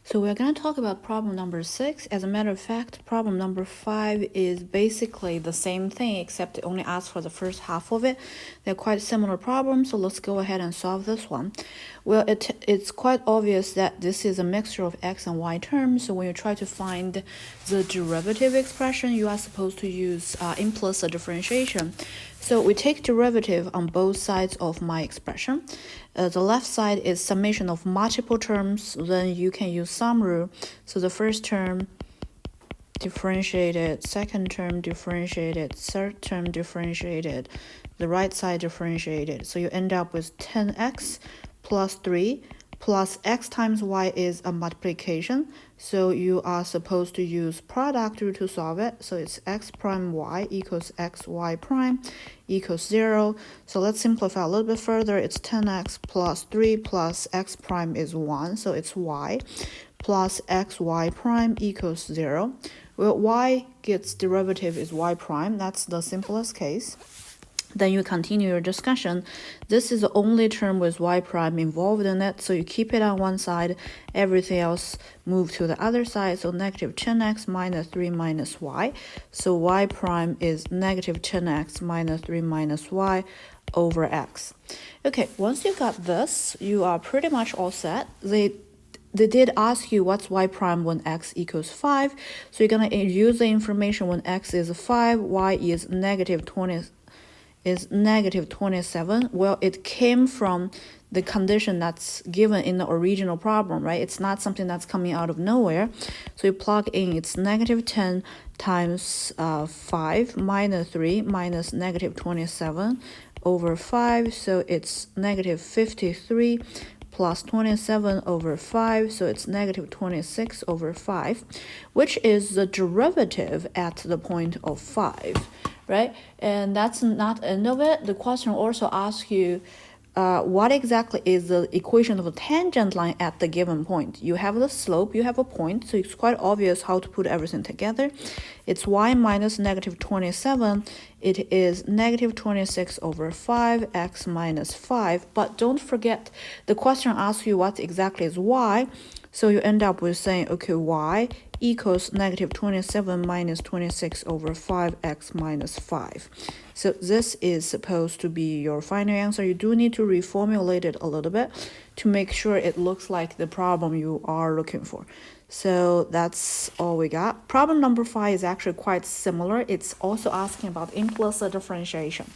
So we're going to talk about problem number 6. As a matter of fact, problem number 5 is basically the same thing, except it only asks for the first half of it. They're quite similar problems, so let's go ahead and solve this one. Well, it's quite obvious that this is a mixture of x and y terms, so when you try to find the derivative expression, you are supposed to use implicit differentiation. So we take derivative on both sides of my expression. The left side is summation of multiple terms, then you can use sum rule. So the first term differentiated, second term differentiated, third term differentiated, the right side differentiated. So you end up with 10x plus 3 plus x times y is a multiplication. So you are supposed to use product rule to solve it. So it's x prime y equals x y prime equals 0. So let's simplify a little bit further. It's 10x plus 3 plus x prime is 1. So it's y plus x y prime equals 0. Well, y gets derivative is y prime. That's the simplest case. Then you continue your discussion. This is the only term with y prime involved in it, so you keep it on one side, everything else move to the other side, so negative 10x minus 3 minus y. So y prime is negative 10x minus 3 minus y over x. Okay, once you got this, you are pretty much all set. They did ask you what's y prime when x equals 5, so you're going to use the information when x is 5, y is negative 27. Well, it came from the condition that's given in the original problem, right? It's not something that's coming out of nowhere. So you plug in, it's negative 10 times 5 minus 3 minus negative 27 over 5. So it's negative 53 plus 27 over 5, so it's negative 26 over 5, which is the derivative at the point of 5. Right? And that's not the end of it. The question also asks you what exactly is the equation of a tangent line at the given point. You have the slope, you have a point, so it's quite obvious how to put everything together. It's y minus negative 27. It is negative 26 over 5, x minus 5. But don't forget, the question asks you what exactly is y. So you end up with saying, okay, y equals negative 27 minus 26 over 5x minus 5. So this is supposed to be your final answer. You do need to reformulate it a little bit to make sure it looks like the problem you are looking for. So that's all we got. Problem number 5 is actually quite similar. It's also asking about implicit differentiation.